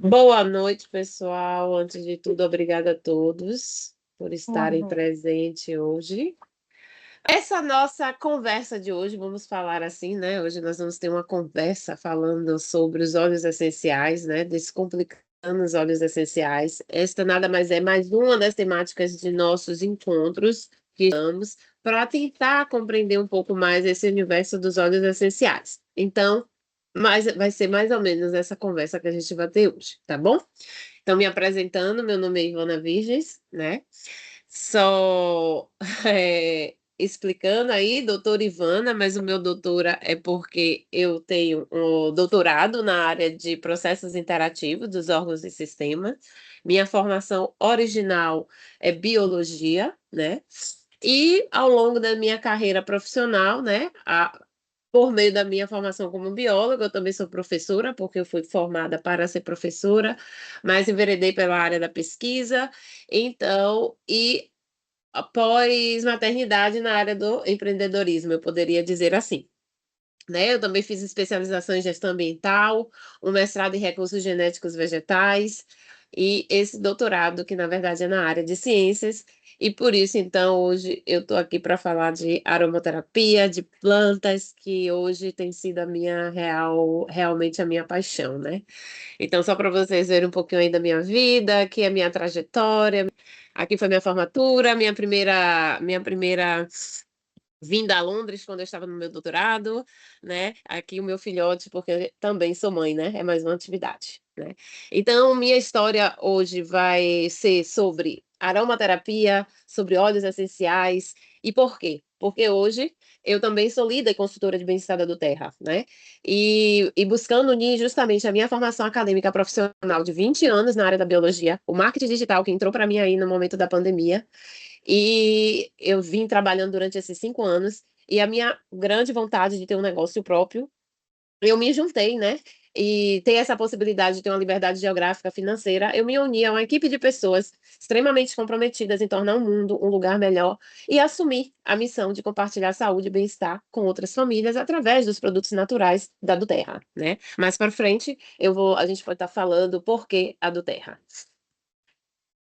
Boa noite, pessoal. Antes de tudo, obrigada a todos por estarem Uhum, presentes hoje. Essa nossa conversa de hoje, vamos falar assim, né? Hoje nós vamos ter uma conversa falando sobre os óleos essenciais, né? Descomplicando os óleos essenciais. Esta nada mais é mais uma das temáticas de nossos encontros que estamos para tentar compreender um pouco mais esse universo dos óleos essenciais. Então, vai ser mais ou menos essa conversa que a gente vai ter hoje, tá bom? Então, me apresentando, meu nome é Ivana Virgens, né? Só explicando aí, doutora Ivana, mas o meu doutora é porque eu tenho um doutorado na área de processos interativos dos órgãos e sistemas. Minha formação original é biologia, né? E ao longo da minha carreira profissional, né, por meio da minha formação como bióloga, eu também sou professora, porque eu fui formada para ser professora, mas enveredei pela área da pesquisa, então, e após maternidade na área do empreendedorismo, eu poderia dizer assim. Né? Eu também fiz especialização em gestão ambiental, um mestrado em recursos genéticos vegetais e esse doutorado, que na verdade é na área de ciências, e por isso, então, hoje eu estou aqui para falar de aromaterapia, de plantas, que hoje tem sido realmente a minha paixão, né? Então, só para vocês verem um pouquinho aí da minha vida, aqui é a minha trajetória, aqui foi minha formatura, minha primeira vinda a Londres quando eu estava no meu doutorado, né? Aqui o meu filhote, porque eu também sou mãe, né? É mais uma atividade, né? Então, minha história hoje vai ser sobre aromaterapia, sobre óleos essenciais e por quê? Porque hoje eu também sou líder e consultora de bem-estar da Terra, né? E buscando unir justamente a minha formação acadêmica profissional de 20 anos na área da biologia, o marketing digital que entrou para mim aí no momento da pandemia, e eu vim trabalhando durante esses 5 anos, e a minha grande vontade de ter um negócio próprio, eu me juntei, né? E ter essa possibilidade de ter uma liberdade geográfica financeira, eu me uni a uma equipe de pessoas extremamente comprometidas em tornar o mundo um lugar melhor e assumir a missão de compartilhar saúde e bem-estar com outras famílias através dos produtos naturais da Terra, né? Mais para frente, a gente pode estar falando por que a Terra.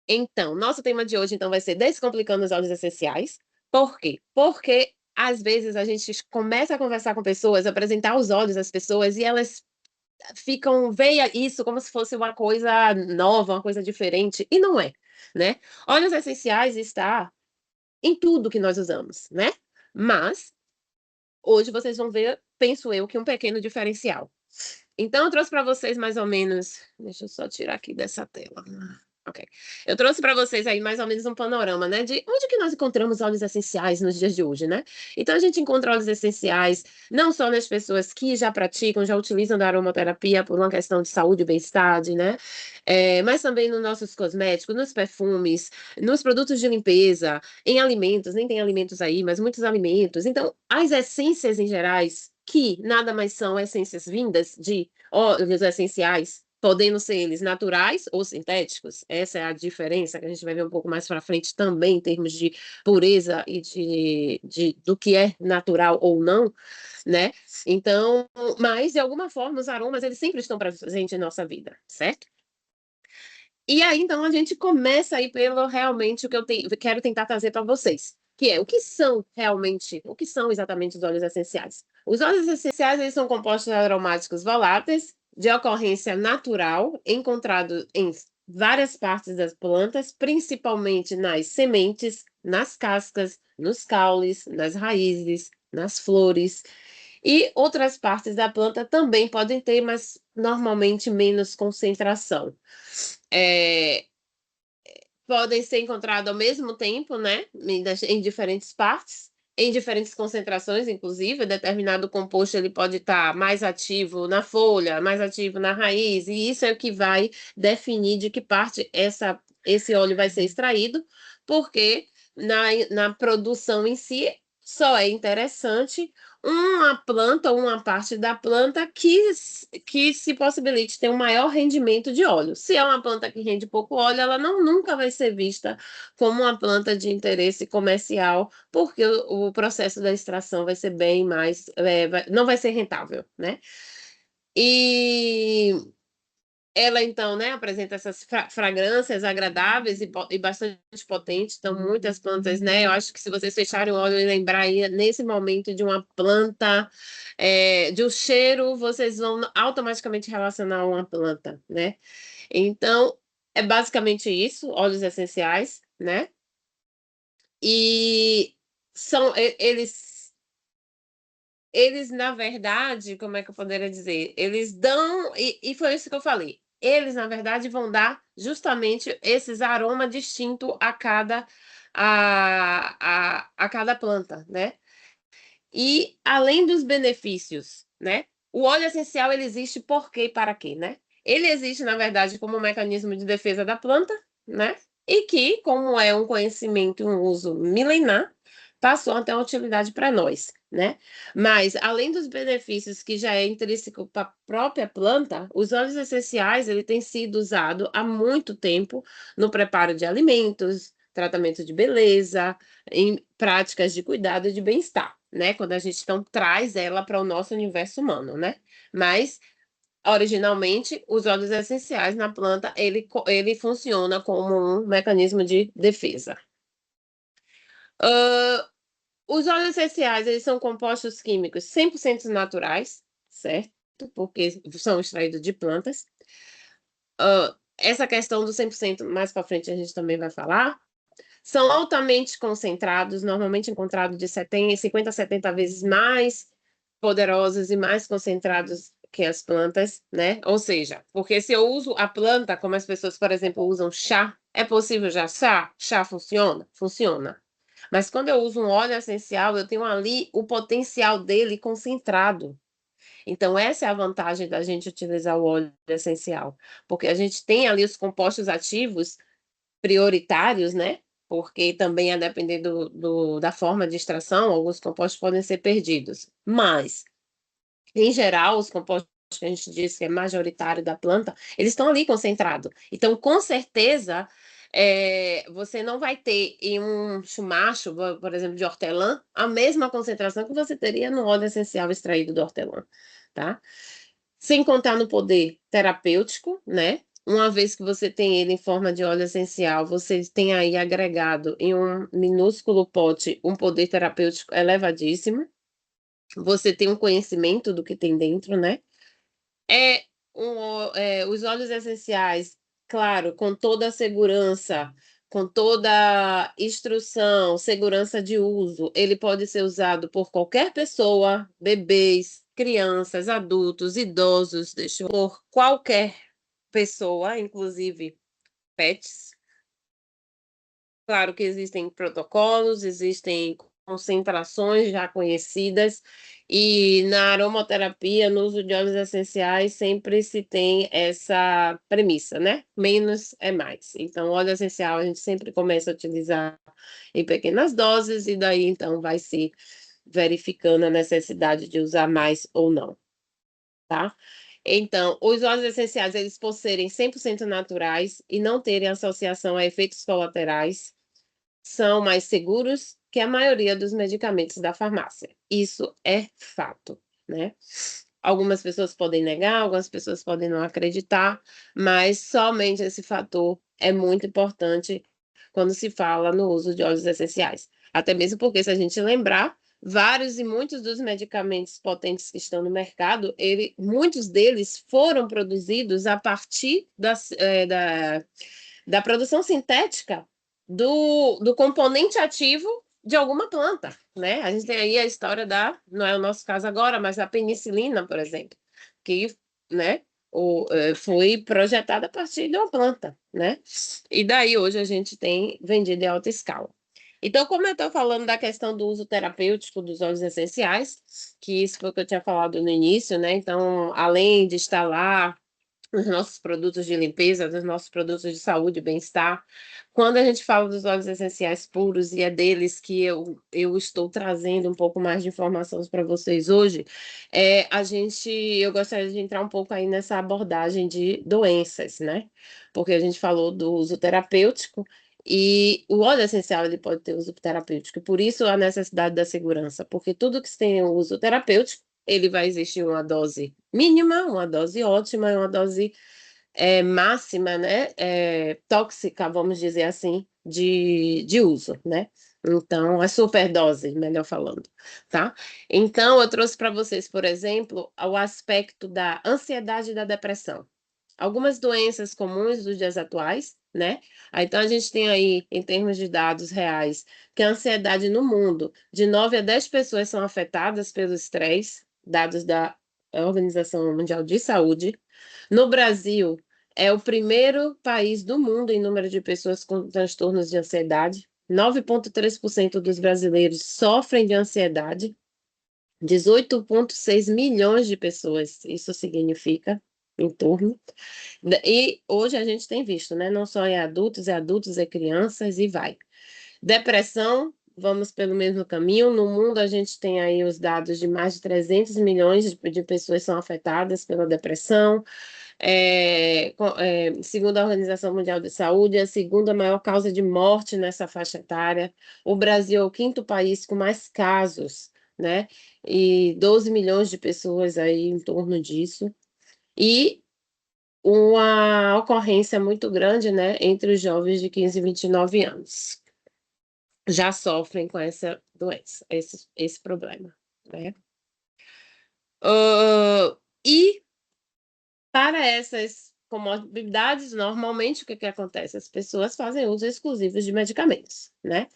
Então, nosso tema de hoje então vai ser descomplicando os óleos essenciais. Por quê? Porque às vezes a gente começa a conversar com pessoas, apresentar os óleos às pessoas e elas veem isso como se fosse uma coisa nova, uma coisa diferente, e não é, né? Óleos essenciais está em tudo que nós usamos, né? Mas hoje vocês vão ver, penso eu, que um pequeno diferencial. Então, eu trouxe para vocês mais ou menos. Deixa eu só tirar aqui dessa tela. Ok. Eu trouxe para vocês aí mais ou menos um panorama, né, de onde que nós encontramos óleos essenciais nos dias de hoje, né? Então, a gente encontra óleos essenciais não só nas pessoas que já praticam, já utilizam da aromaterapia por uma questão de saúde e bem-estar, né? Mas também nos nossos cosméticos, nos perfumes, nos produtos de limpeza, em alimentos, nem tem alimentos aí, mas muitos alimentos. Então, as essências em gerais, que nada mais são essências vindas de óleos essenciais, podendo ser eles naturais ou sintéticos. Essa é a diferença que a gente vai ver um pouco mais para frente também, em termos de pureza e do que é natural ou não, né? Então, mas de alguma forma os aromas eles sempre estão presentes em nossa vida, certo? E aí, então, a gente começa aí pelo realmente o que quero tentar trazer para vocês, que é o que são exatamente os óleos essenciais. Os óleos essenciais, eles são compostos aromáticos voláteis, de ocorrência natural, encontrados em várias partes das plantas, principalmente nas sementes, nas cascas, nos caules, nas raízes, nas flores. E outras partes da planta também podem ter, mas normalmente menos concentração. É, podem ser encontrados ao mesmo tempo, né, em diferentes partes, em diferentes concentrações, inclusive, determinado composto ele pode estar mais ativo na folha, mais ativo na raiz, e isso é o que vai definir de que parte esse óleo vai ser extraído, porque na produção em si só é interessante uma planta ou uma parte da planta que se possibilite ter um maior rendimento de óleo. Se é uma planta que rende pouco óleo, ela nunca vai ser vista como uma planta de interesse comercial, porque o processo da extração vai ser bem mais, não vai ser rentável, né? E ela, então, né, apresenta essas fragrâncias agradáveis e bastante potentes. Então, muitas plantas, né? Eu acho que se vocês fecharem o olho e lembrar aí, nesse momento de uma planta, de um cheiro, vocês vão automaticamente relacionar a uma planta, né? Então, é basicamente isso, óleos essenciais, né? E eles, na verdade, como é que eu poderia dizer? Eles dão, e foi isso que eu falei. Eles, na verdade, vão dar justamente esses aromas distintos a cada planta, né? E além dos benefícios, né? O óleo essencial ele existe por quê e para quê, né? Ele existe, na verdade, como um mecanismo de defesa da planta, né? E que, como é um conhecimento e um uso milenar, passou até uma utilidade para nós, né? Mas, além dos benefícios que já é intrínseco para a própria planta, os óleos essenciais ele tem sido usado há muito tempo no preparo de alimentos, tratamento de beleza, em práticas de cuidado e de bem-estar, né? Quando a gente então traz ela para o nosso universo humano, né? Mas originalmente os óleos essenciais na planta ele funciona como um mecanismo de defesa. Uh, os óleos essenciais eles são compostos químicos 100% naturais, certo? Porque são extraídos de plantas. Essa questão do 100% mais para frente a gente também vai falar. São altamente concentrados, normalmente encontrados de 50 a 70 vezes mais poderosos e mais concentrados que as plantas, né? Ou seja, porque se eu uso a planta, como as pessoas, por exemplo, usam chá, é possível já chá? Chá funciona? Funciona. Mas quando eu uso um óleo essencial, eu tenho ali o potencial dele concentrado. Então, essa é a vantagem da gente utilizar o óleo essencial, porque a gente tem ali os compostos ativos prioritários, né? Porque também a depender da forma de extração, alguns compostos podem ser perdidos. Mas, em geral, os compostos que a gente diz que é majoritário da planta, eles estão ali concentrados. Então, com certeza, você não vai ter em um chumacho, por exemplo, de hortelã, a mesma concentração que você teria no óleo essencial extraído do hortelã, tá? Sem contar no poder terapêutico, né? Uma vez que você tem ele em forma de óleo essencial, você tem aí agregado em um minúsculo pote um poder terapêutico elevadíssimo. Você tem um conhecimento do que tem dentro, né? Os óleos essenciais, claro, com toda a segurança, com toda a instrução, segurança de uso, ele pode ser usado por qualquer pessoa, bebês, crianças, adultos, idosos, por qualquer pessoa, inclusive pets. Claro que existem protocolos, existem concentrações já conhecidas, e na aromaterapia, no uso de óleos essenciais, sempre se tem essa premissa, né? Menos é mais. Então, óleo essencial a gente sempre começa a utilizar em pequenas doses, e daí então vai se verificando a necessidade de usar mais ou não, tá? Então, os óleos essenciais, eles por serem 100% naturais e não terem associação a efeitos colaterais, são mais seguros que a maioria dos medicamentos da farmácia. Isso é fato, né? Algumas pessoas podem negar, algumas pessoas podem não acreditar, mas somente esse fator é muito importante quando se fala no uso de óleos essenciais. Até mesmo porque, se a gente lembrar, vários e muitos dos medicamentos potentes que estão no mercado, muitos deles foram produzidos a partir da produção sintética do componente ativo de alguma planta, né? A gente tem aí a história não é o nosso caso agora, mas a penicilina, por exemplo, que, né, foi projetada a partir de uma planta, né? E daí hoje a gente tem vendido em alta escala. Então, como eu estou falando da questão do uso terapêutico dos óleos essenciais, que isso foi o que eu tinha falado no início, né? Então, além de estar lá nos nossos produtos de limpeza, nos nossos produtos de saúde e bem-estar. Quando a gente fala dos óleos essenciais puros, e é deles que eu estou trazendo um pouco mais de informações para vocês hoje, eu gostaria de entrar um pouco aí nessa abordagem de doenças, né? Porque a gente falou do uso terapêutico, e o óleo essencial ele pode ter uso terapêutico, por isso a necessidade da segurança, porque tudo que tem uso terapêutico ele vai existir uma dose mínima, uma dose ótima e uma dose máxima, né, tóxica, vamos dizer assim, de uso, né? Então, a superdose, melhor falando, tá? Então, eu trouxe para vocês, por exemplo, o aspecto da ansiedade e da depressão. Algumas doenças comuns dos dias atuais, né? Então, a gente tem aí, em termos de dados reais, que a ansiedade no mundo, de 9 a 10 pessoas são afetadas pelo estresse, dados da Organização Mundial de Saúde. No Brasil, é o primeiro país do mundo em número de pessoas com transtornos de ansiedade. 9,3% dos brasileiros sofrem de ansiedade. 18,6 milhões de pessoas, isso significa, em torno. E hoje a gente tem visto, né? Não só é adultos, é crianças e vai. Depressão, vamos pelo mesmo caminho. No mundo, a gente tem aí os dados de mais de 300 milhões de pessoas são afetadas pela depressão. Segundo a Organização Mundial de Saúde, é a segunda maior causa de morte nessa faixa etária. O Brasil é o quinto país com mais casos, né? E 12 milhões de pessoas aí em torno disso. E uma ocorrência muito grande, né, entre os jovens de 15 e 29 anos. Já sofrem com essa doença, esse problema, né? E para essas comorbidades, normalmente o que acontece? As pessoas fazem uso exclusivo de medicamentos, né?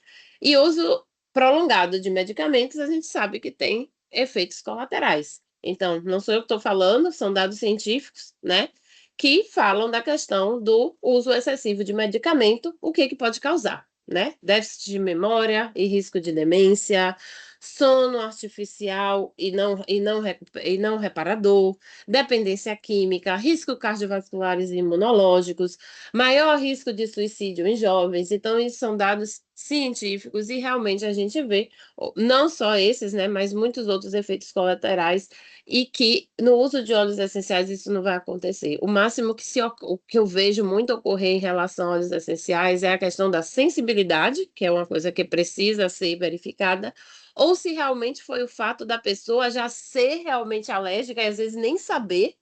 E uso prolongado de medicamentos, a gente sabe que tem efeitos colaterais. Então, não sou eu que estou falando, são dados científicos, né? Que falam da questão do uso excessivo de medicamento, o que pode causar, né? Déficit de memória e risco de demência, sono artificial e não reparador, dependência química, riscos cardiovasculares e imunológicos, maior risco de suicídio em jovens. Então, isso são dados científicos e realmente a gente vê, não só esses, né, mas muitos outros efeitos colaterais e que no uso de óleos essenciais isso não vai acontecer. O máximo o que eu vejo muito ocorrer em relação a óleos essenciais é a questão da sensibilidade, que é uma coisa que precisa ser verificada, ou se realmente foi o fato da pessoa já ser realmente alérgica e às vezes nem saber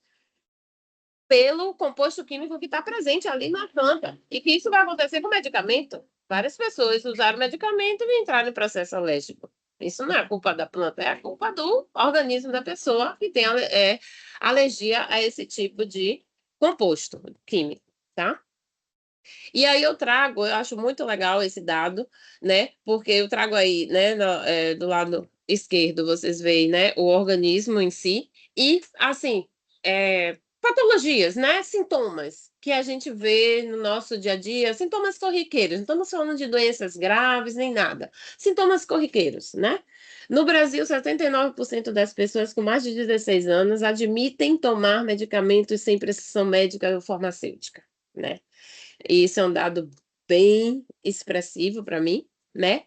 pelo composto químico que está presente ali na planta. E que isso vai acontecer com medicamento. Várias pessoas usaram medicamento e entraram em processo alérgico. Isso não é a culpa da planta, é a culpa do organismo da pessoa que tem alergia a esse tipo de composto químico, tá? E aí eu acho muito legal esse dado, né? Porque eu trago aí, né, do lado esquerdo, vocês veem, né, o organismo em si e, assim, patologias, né, sintomas que a gente vê no nosso dia a dia, sintomas corriqueiros, não estamos falando de doenças graves nem nada, sintomas corriqueiros, né? No Brasil, 79% das pessoas com mais de 16 anos admitem tomar medicamentos sem prescrição médica ou farmacêutica, né? E isso é um dado bem expressivo para mim, né?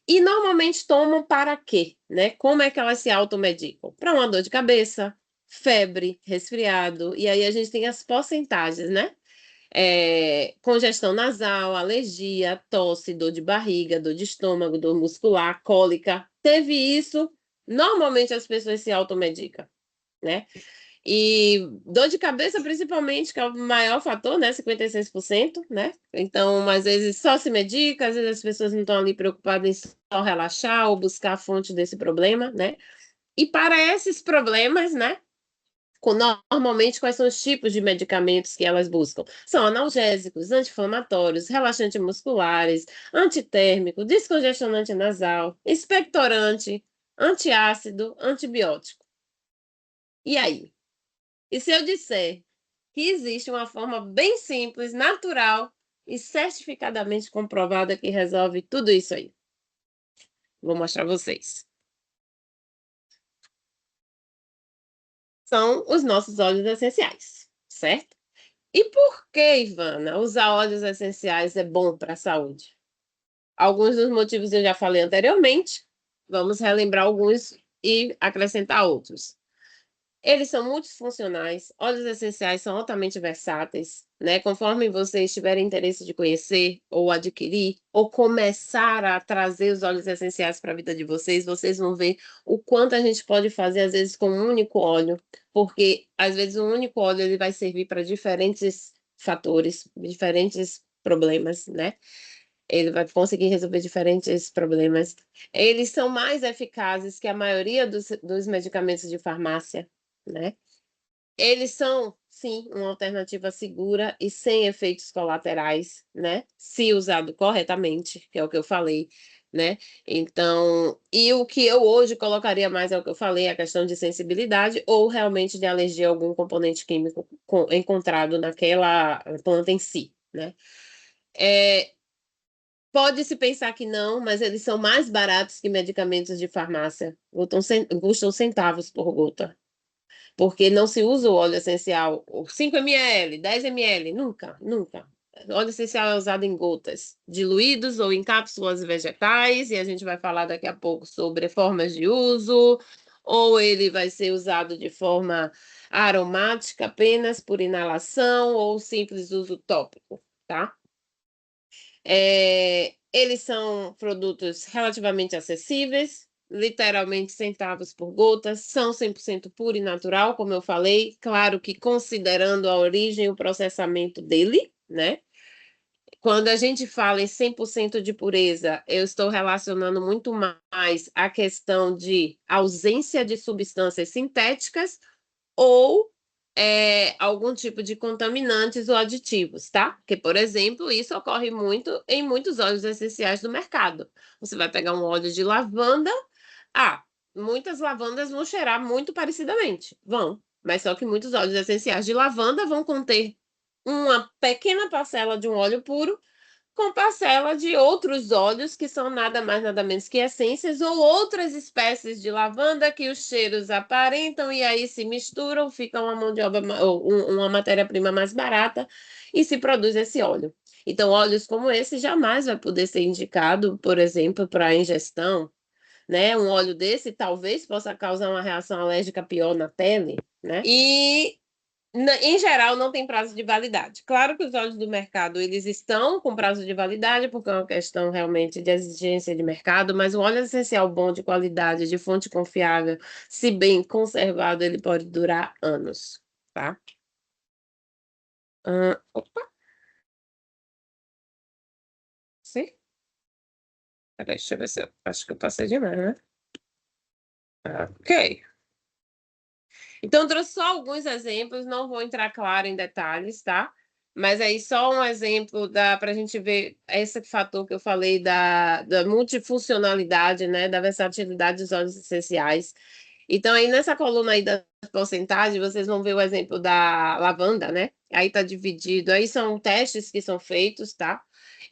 E normalmente tomam para quê, né? Como é que elas se automedicam? Para uma dor de cabeça, febre, resfriado, e aí a gente tem as porcentagens, né? Congestão nasal, alergia, tosse, dor de barriga, dor de estômago, dor muscular, cólica. Teve isso, normalmente as pessoas se automedicam, né? E dor de cabeça, principalmente, que é o maior fator, né? 56%, né? Então, às vezes só se medica, às vezes as pessoas não estão ali preocupadas em só relaxar ou buscar a fonte desse problema, né? E para esses problemas, né? Normalmente, quais são os tipos de medicamentos que elas buscam? São analgésicos, anti-inflamatórios, relaxantes musculares, antitérmico, descongestionante nasal, expectorante, antiácido, antibiótico. E aí? E se eu disser que existe uma forma bem simples, natural e certificadamente comprovada que resolve tudo isso aí? Vou mostrar a vocês. São os nossos óleos essenciais, certo? E por que, Ivana, usar óleos essenciais é bom para a saúde? Alguns dos motivos eu já falei anteriormente, vamos relembrar alguns e acrescentar outros. Eles são multifuncionais, óleos essenciais são altamente versáteis, né? Conforme vocês tiverem interesse de conhecer ou adquirir ou começar a trazer os óleos essenciais para a vida de vocês, vocês vão ver o quanto a gente pode fazer às vezes com um único óleo, porque às vezes um único óleo ele vai servir para diferentes fatores, diferentes problemas, né? Ele vai conseguir resolver diferentes problemas. Eles são mais eficazes que a maioria dos medicamentos de farmácia, né? Eles são, sim, uma alternativa segura e sem efeitos colaterais, né? Se usado corretamente, que é o que eu falei, né? Então, e o que eu hoje colocaria mais é o que eu falei, a questão de sensibilidade ou realmente de alergia a algum componente químico encontrado naquela planta em si, né? É, pode-se pensar que não, mas eles são mais baratos que medicamentos de farmácia. Custam centavos por gota. Porque não se usa o óleo essencial, 5 ml, 10 ml, nunca, nunca. O óleo essencial é usado em gotas, diluídos ou em cápsulas vegetais, e a gente vai falar daqui a pouco sobre formas de uso, ou ele vai ser usado de forma aromática apenas por inalação ou simples uso tópico, tá? Eles são produtos relativamente acessíveis, literalmente centavos por gotas, são 100% puro e natural, como eu falei, claro que considerando a origem e o processamento dele, né? Quando a gente fala em 100% de pureza, eu estou relacionando muito mais a questão de ausência de substâncias sintéticas ou algum tipo de contaminantes ou aditivos, tá? Porque, por exemplo, isso ocorre muito em muitos óleos essenciais do mercado. Você vai pegar um óleo de lavanda, ah, muitas lavandas vão cheirar muito parecidamente, vão, mas só que muitos óleos essenciais de lavanda vão conter uma pequena parcela de um óleo puro com parcela de outros óleos que são nada mais nada menos que essências ou outras espécies de lavanda que os cheiros aparentam e aí se misturam, fica uma mão de obra ou uma matéria-prima mais barata e se produz esse óleo. Então, óleos como esse jamais vai poder ser indicado, por exemplo, para ingestão, né? Um óleo desse talvez possa causar uma reação alérgica pior na pele, né? E em geral, não tem prazo de validade. Claro que os óleos do mercado eles estão com prazo de validade, porque é uma questão realmente de exigência de mercado, mas o óleo essencial bom, de qualidade, de fonte confiável, se bem conservado, ele pode durar anos, tá? Opa, sim. Peraí, deixa eu ver se eu acho que eu passei demais, né? Ok. Então, eu trouxe só alguns exemplos, não vou entrar, claro, em detalhes, tá? Mas aí só um exemplo para a gente ver esse fator que eu falei da multifuncionalidade, né? Da versatilidade dos óleos essenciais. Então, aí nessa coluna aí da porcentagem, vocês vão ver o exemplo da lavanda, né? Aí tá dividido, aí são testes que são feitos, tá?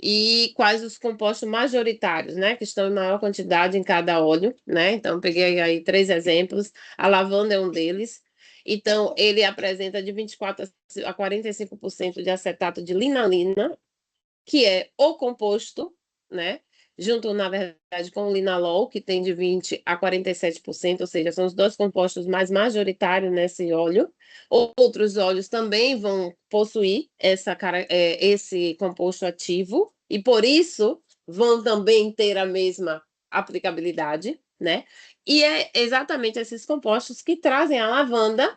E quais os compostos majoritários, né? Que estão em maior quantidade em cada óleo, né? Então, peguei aí 3 exemplos. A lavanda é um deles. Então, ele apresenta de 24 a 45% de acetato de linalina, que é o composto, né? Junto, na verdade, com o linalol, que tem de 20 a 47%, ou seja, são os dois compostos mais majoritários nesse óleo. Outros óleos também vão possuir esse composto ativo, e por isso vão também ter a mesma aplicabilidade, né? E é exatamente esses compostos que trazem à lavanda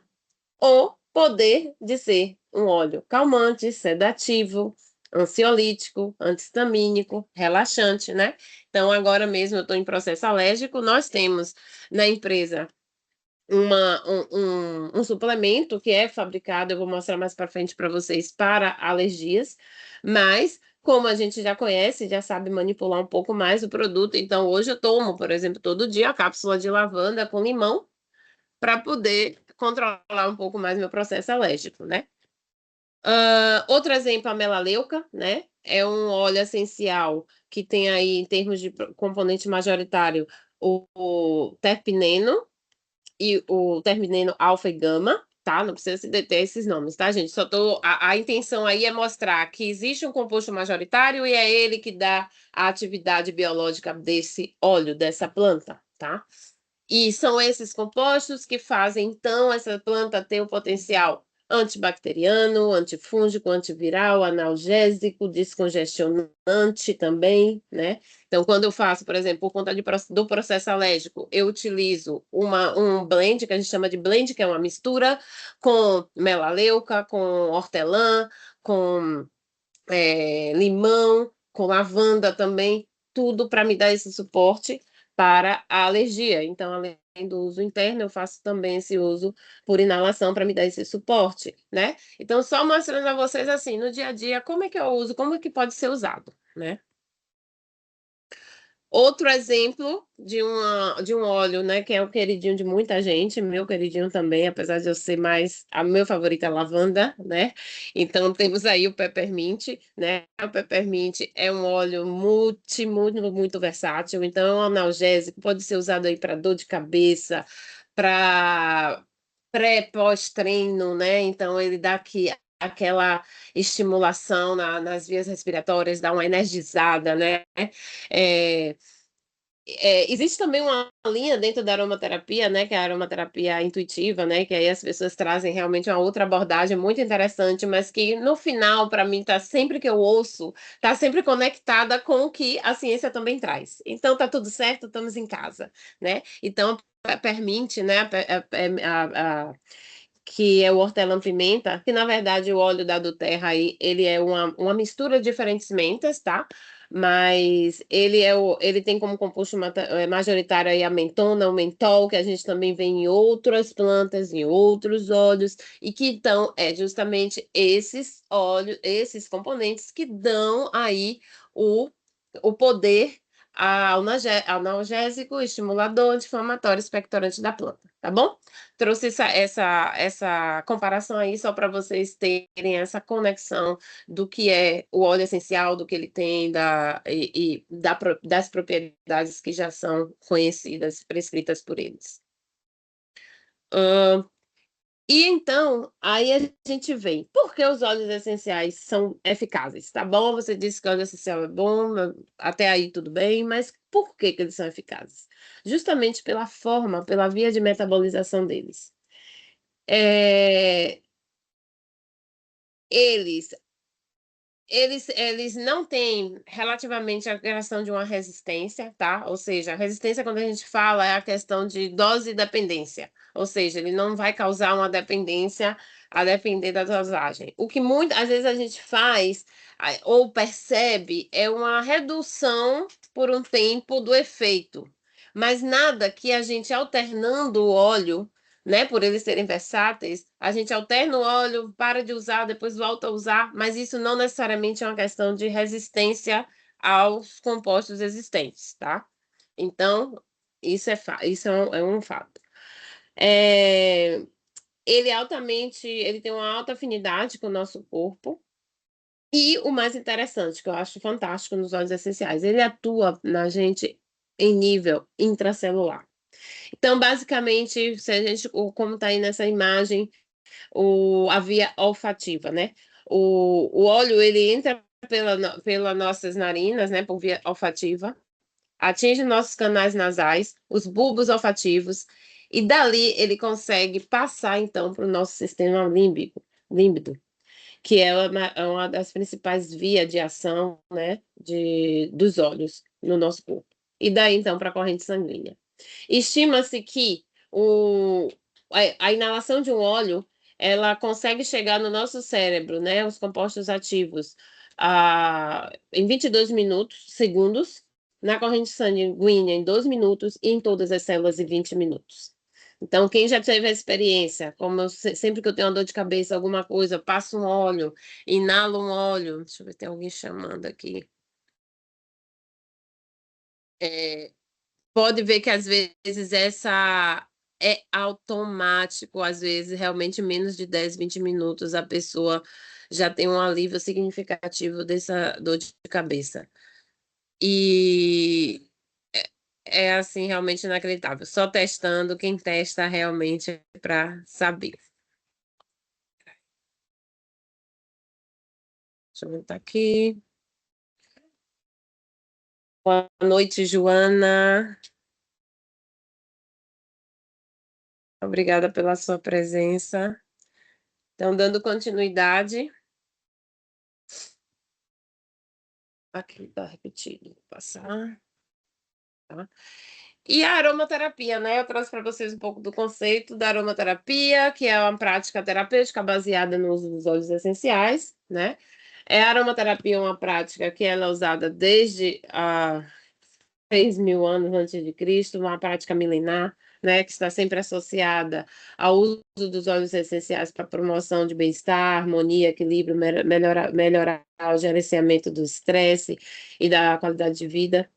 o poder de ser um óleo calmante, sedativo, ansiolítico, antistamínico, relaxante, né? Então, agora mesmo eu estou em processo alérgico, nós temos na empresa um suplemento que é fabricado, eu vou mostrar mais para frente para vocês, para alergias, mas como a gente já conhece, já sabe manipular um pouco mais o produto, então hoje eu tomo, por exemplo, todo dia a cápsula de lavanda com limão para poder controlar um pouco mais meu processo alérgico, né? Outro exemplo, a melaleuca, né? É um óleo essencial que tem aí, em termos de componente majoritário, o terpineno e o terpineno alfa e gama, tá? Não precisa se deter esses nomes, tá, gente? Só tô. A intenção aí é mostrar que existe um composto majoritário e é ele que dá a atividade biológica desse óleo, dessa planta, tá? E são esses compostos que fazem, então, essa planta ter o potencial antibacteriano, antifúngico, antiviral, analgésico, descongestionante também, né? Então, quando eu faço, por exemplo, por conta do processo alérgico, eu utilizo um blend, que a gente chama de blend, que é uma mistura com melaleuca, com hortelã, com limão, com lavanda também, tudo para me dar esse suporte para a alergia. Então, além do uso interno, eu faço também esse uso por inalação para me dar esse suporte, né? Então, só mostrando a vocês assim, no dia a dia, como é que eu uso, como é que pode ser usado, né? Outro exemplo de um óleo, né, que é o queridinho de muita gente, meu queridinho também, apesar de eu ser mais, a meu favorito é a lavanda, né? Então temos aí o peppermint, né? O peppermint é um óleo muito versátil, então é um analgésico, pode ser usado aí para dor de cabeça, para pré-pós-treino, né? Então ele dá aqui aquela estimulação nas vias respiratórias, dá uma energizada, né? É, existe também uma linha dentro da aromaterapia, né, que é a aromaterapia intuitiva, né, que aí as pessoas trazem realmente uma outra abordagem muito interessante, mas que no final, para mim, tá sempre que eu ouço, tá sempre conectada com o que a ciência também traz. Então tá tudo certo, estamos em casa, né? Então permite, né, que é o hortelã-pimenta, que na verdade o óleo da Doterra aí, ele é uma mistura de diferentes mentas, tá? Mas ele tem como composto majoritário aí a mentona, o mentol, que a gente também vê em outras plantas, em outros óleos, e que então é justamente esses óleos, esses componentes que dão aí o, o poder analgésico, estimulador, anti-inflamatório, expectorante da planta, tá bom? Trouxe essa comparação aí só para vocês terem essa conexão do que é o óleo essencial, do que ele tem, das propriedades que já são conhecidas, prescritas por eles. E então, aí a gente vê, por que os óleos essenciais são eficazes? Tá bom, você disse que óleo essencial é bom, até aí tudo bem, mas por que que eles são eficazes? Justamente pela forma, pela via de metabolização deles. É, eles eles não têm relativamente a questão de uma resistência, tá? Ou seja, a resistência, quando a gente fala, é a questão de dose e dependência. Ou seja, ele não vai causar uma dependência a depender da dosagem. O que muitas vezes a gente faz ou percebe é uma redução por um tempo do efeito. Mas nada que a gente alternando o óleo, né, por eles serem versáteis, a gente alterna o óleo, para de usar, depois volta a usar, mas isso não necessariamente é uma questão de resistência aos compostos existentes, tá? Então, isso é um fato. É, ele tem uma alta afinidade com o nosso corpo, e o mais interessante, que eu acho fantástico nos óleos essenciais, ele atua na gente em nível intracelular. Então, basicamente, se a gente, como está aí nessa imagem, a via olfativa, né? O óleo, ele entra pelas nossas narinas, né? Por via olfativa, atinge nossos canais nasais, os bulbos olfativos, e dali ele consegue passar, então, para o nosso sistema límbico, que é uma das principais vias de ação, né? Dos óleos no nosso corpo. E daí, então, para a corrente sanguínea. Estima-se que a inalação de um óleo ela consegue chegar no nosso cérebro, né, os compostos ativos, em 22 segundos, na corrente sanguínea em 12 minutos e em todas as células em 20 minutos. Então, quem já teve a experiência, como sempre que eu tenho uma dor de cabeça, alguma coisa, eu passo um óleo, inalo um óleo, deixa eu ver, tem alguém chamando aqui. É, pode ver que às vezes essa é automático, às vezes realmente menos de 10, 20 minutos a pessoa já tem um alívio significativo dessa dor de cabeça. E é assim realmente inacreditável. Só testando, quem testa realmente para saber. Deixa eu voltar aqui. Boa noite, Joana. Obrigada pela sua presença. Então, dando continuidade. Aqui está repetido. Vou passar. Tá? E a aromaterapia, né? Eu trouxe para vocês um pouco do conceito da aromaterapia, que é uma prática terapêutica baseada no uso dos óleos essenciais, né? A aromaterapia é uma prática que ela é usada desde 3.000 anos antes de Cristo, uma prática milenar, né, que está sempre associada ao uso dos óleos essenciais para promoção de bem-estar, harmonia, equilíbrio, melhorar o gerenciamento do estresse e da qualidade de vida.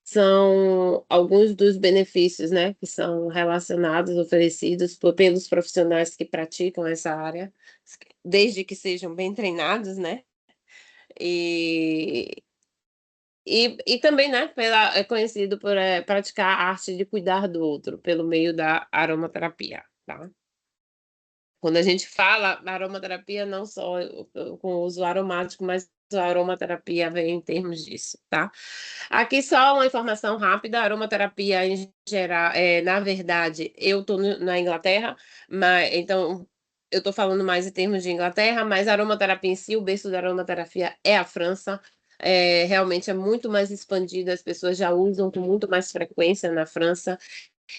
São alguns dos benefícios, né, que são relacionados, oferecidos pelos profissionais que praticam essa área, desde que sejam bem treinados, né? E, e também, né, é conhecido por praticar a arte de cuidar do outro pelo meio da aromaterapia, tá? Quando a gente fala aromaterapia, não só com o uso aromático, mas a aromaterapia vem em termos disso, tá? Aqui só uma informação rápida, a aromaterapia em geral, na verdade, eu estou na Inglaterra, mas então eu estou falando mais em termos de Inglaterra, mas a aromaterapia em si, o berço da aromaterapia é a França. Realmente é muito mais expandida, as pessoas já usam com muito mais frequência na França.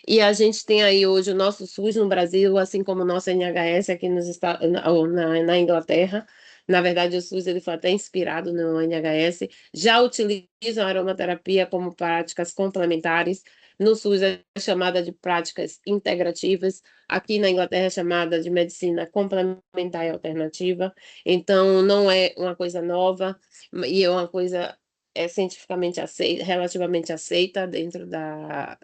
E a gente tem aí hoje o nosso SUS no Brasil, assim como o nosso NHS aqui na Inglaterra. Na verdade, o SUS ele foi até inspirado no NHS. Já utilizam a aromaterapia como práticas complementares. No SUS é chamada de práticas integrativas. Aqui na Inglaterra é chamada de medicina complementar e alternativa. Então, não é uma coisa nova e é uma coisa cientificamente aceita, relativamente aceita dentro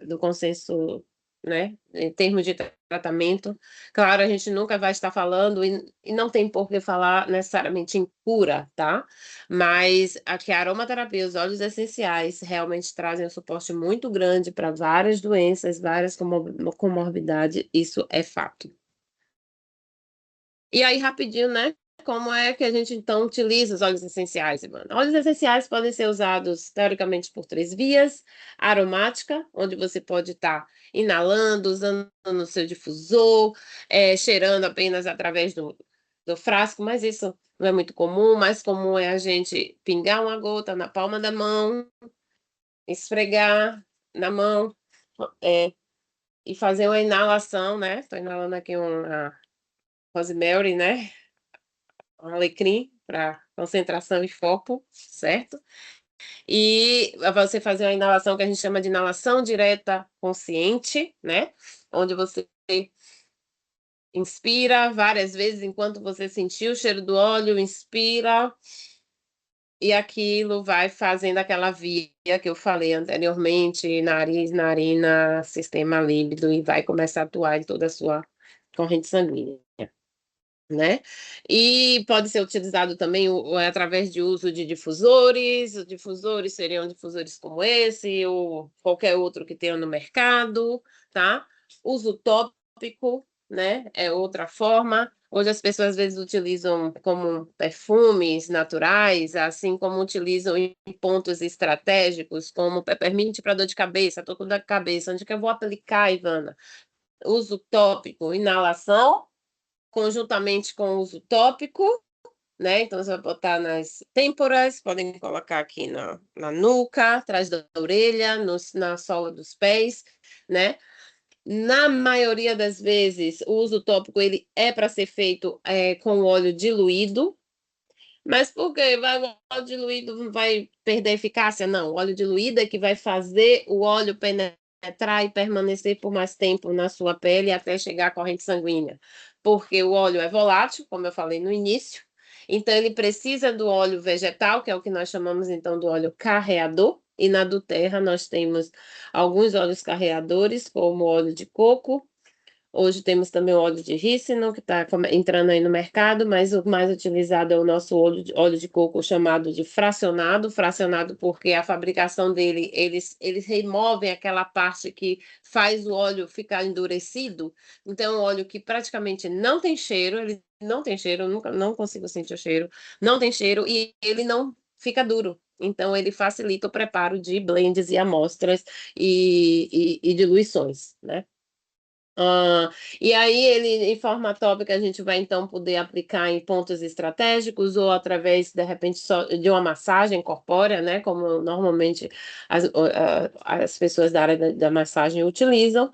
do consenso, né, em termos de tratamento. Claro, a gente nunca vai estar falando, e não tem por que falar necessariamente em cura, tá? Mas aqui a aromaterapia, os óleos essenciais, realmente trazem um suporte muito grande para várias doenças, várias comorbidades, isso é fato. E aí, rapidinho, né? Como é que a gente então utiliza os óleos essenciais, Ivana? Óleos essenciais podem ser usados teoricamente por 3 vias: aromática, onde você pode estar inalando, usando no seu difusor, cheirando apenas através do frasco, mas isso não é muito comum. Mais comum é a gente pingar uma gota na palma da mão, esfregar na mão, é, e fazer uma inalação, né? Estou inalando aqui uma rosemary, né? Um alecrim para concentração e foco, certo? E você fazer uma inalação que a gente chama de inalação direta consciente, né? Onde você inspira várias vezes enquanto você sentir o cheiro do óleo, inspira, e aquilo vai fazendo aquela via que eu falei anteriormente, nariz, narina, sistema límbido, e vai começar a atuar em toda a sua corrente sanguínea, né? E pode ser utilizado também através de uso de difusores. Os difusores seriam difusores como esse ou qualquer outro que tenha no mercado, tá? Uso tópico, né? É outra forma. Hoje as pessoas às vezes utilizam como perfumes naturais, assim como utilizam em pontos estratégicos, como peppermint para dor de cabeça, tô com dor de cabeça, onde que eu vou aplicar, Ivana? Uso tópico, inalação conjuntamente com o uso tópico, né? Então, você vai botar nas têmporas, podem colocar aqui na nuca, atrás da orelha, na sola dos pés, né? Na maioria das vezes, o uso tópico ele é para ser feito com óleo diluído, mas por que o óleo diluído vai perder eficácia? Não, o óleo diluído é que vai fazer o óleo penetrar e permanecer por mais tempo na sua pele até chegar à corrente sanguínea. Porque o óleo é volátil, como eu falei no início, então ele precisa do óleo vegetal, que é o que nós chamamos então do óleo carreador, e na do terra nós temos alguns óleos carreadores, como o óleo de coco. Hoje temos também o óleo de rícino, que está entrando aí no mercado, mas o mais utilizado é o nosso óleo de coco chamado de fracionado. Fracionado porque a fabricação dele, eles removem aquela parte que faz o óleo ficar endurecido. Então, é um óleo que praticamente não tem cheiro, ele não tem cheiro, eu nunca não consigo sentir o cheiro, não tem cheiro e ele não fica duro. Então, ele facilita o preparo de blends e amostras e diluições, né? E aí ele, em forma tópica, a gente vai então poder aplicar em pontos estratégicos ou através, de repente, só de uma massagem corpórea, né? Como normalmente as pessoas da área da massagem utilizam.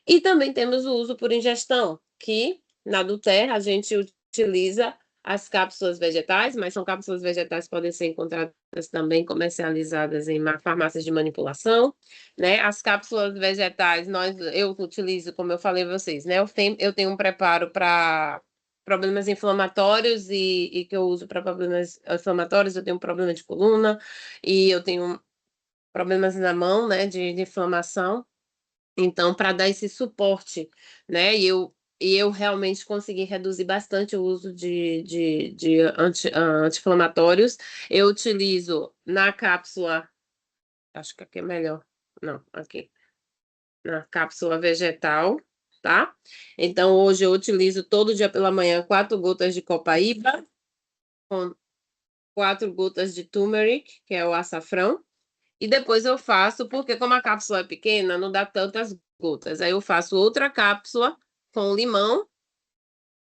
E também temos o uso por ingestão, que na Duterra a gente utiliza as cápsulas vegetais, mas são cápsulas vegetais que podem ser encontradas também comercializadas em farmácias de manipulação, né? As cápsulas vegetais, eu utilizo, como eu falei a vocês, né? Eu tenho um preparo para problemas inflamatórios e que eu uso para problemas inflamatórios, eu tenho um problema de coluna e eu tenho problemas na mão, né, de inflamação. Então, para dar esse suporte, né? E eu realmente consegui reduzir bastante o uso de anti-inflamatórios. Eu utilizo na cápsula, acho que aqui é melhor. Não, aqui, na cápsula vegetal, tá? Então, hoje eu utilizo todo dia pela manhã 4 gotas de copaíba, com 4 gotas de turmeric, que é o açafrão. E depois eu faço, porque como a cápsula é pequena, não dá tantas gotas. Aí eu faço outra cápsula com limão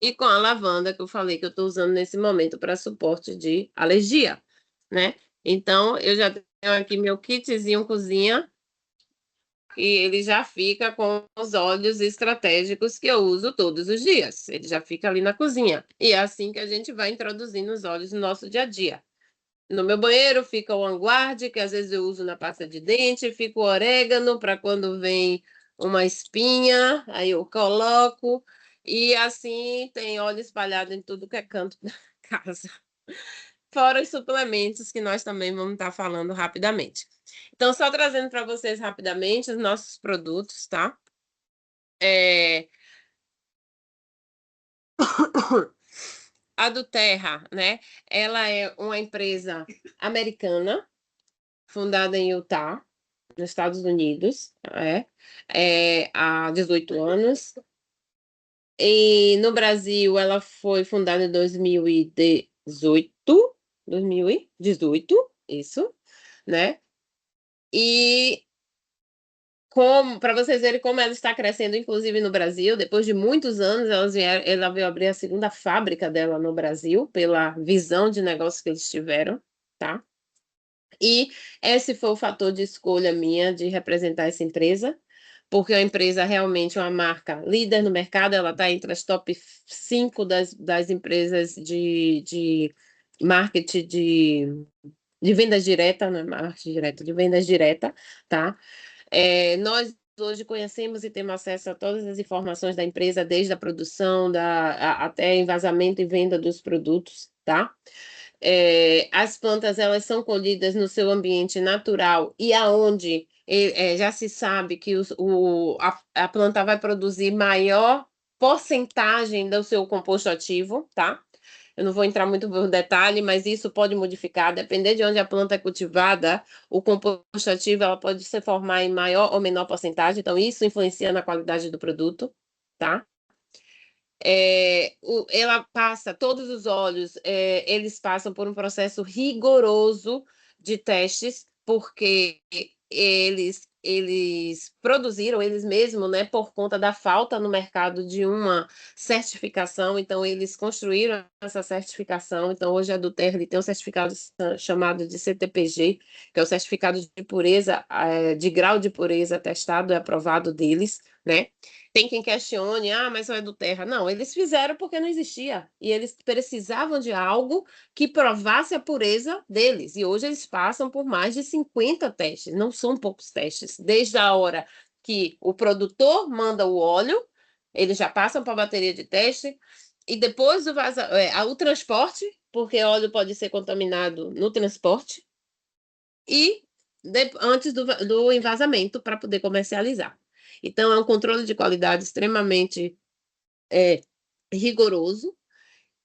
e com a lavanda que eu falei que eu estou usando nesse momento para suporte de alergia, né? Então eu já tenho aqui meu kitzinho cozinha e ele já fica com os óleos estratégicos que eu uso todos os dias. Ele já fica ali na cozinha. E é assim que a gente vai introduzindo os óleos no nosso dia a dia. No meu banheiro fica o aguarde, que às vezes eu uso na pasta de dente, fica o orégano para quando vem uma espinha, aí eu coloco, e assim tem óleo espalhado em tudo que é canto da casa. Fora os suplementos que nós também vamos estar falando rapidamente. Então, só trazendo para vocês rapidamente os nossos produtos, tá? A Duterra, né? Ela é uma empresa americana, fundada em Utah, nos Estados Unidos, há 18 anos. E no Brasil, ela foi fundada em 2018, isso, né? E como, para vocês verem como ela está crescendo, inclusive no Brasil, depois de muitos anos, ela veio abrir a segunda fábrica dela no Brasil, pela visão de negócio que eles tiveram, tá? E esse foi o fator de escolha minha de representar essa empresa, porque a empresa realmente é uma marca líder no mercado, ela está entre as top 5 das empresas de marketing de vendas direta, não é marketing direto, de vendas direta, tá? Nós hoje conhecemos e temos acesso a todas as informações da empresa, desde a produção, até envasamento e venda dos produtos, tá? As plantas elas são colhidas no seu ambiente natural e aonde já se sabe que a planta vai produzir maior porcentagem do seu composto ativo, tá? Eu não vou entrar muito no detalhe, mas isso pode modificar, depender de onde a planta é cultivada, o composto ativo ela pode se formar em maior ou menor porcentagem, então isso influencia na qualidade do produto, tá? Ela passa, todos os óleos, eles passam por um processo rigoroso de testes, porque eles produziram eles mesmos, né, por conta da falta no mercado de uma certificação, então eles construíram essa certificação, então hoje a Duterra ele tem um certificado chamado de CTPG, que é o certificado de pureza, de grau de pureza testado e aprovado deles, né? Tem quem questione, mas só é do Terra. Não, eles fizeram porque não existia. E eles precisavam de algo que provasse a pureza deles. E hoje eles passam por mais de 50 testes. Não são poucos testes. Desde a hora que o produtor manda o óleo, eles já passam para a bateria de teste. E depois o transporte, porque óleo pode ser contaminado no transporte. E antes do envasamento para poder comercializar. Então, é um controle de qualidade extremamente rigoroso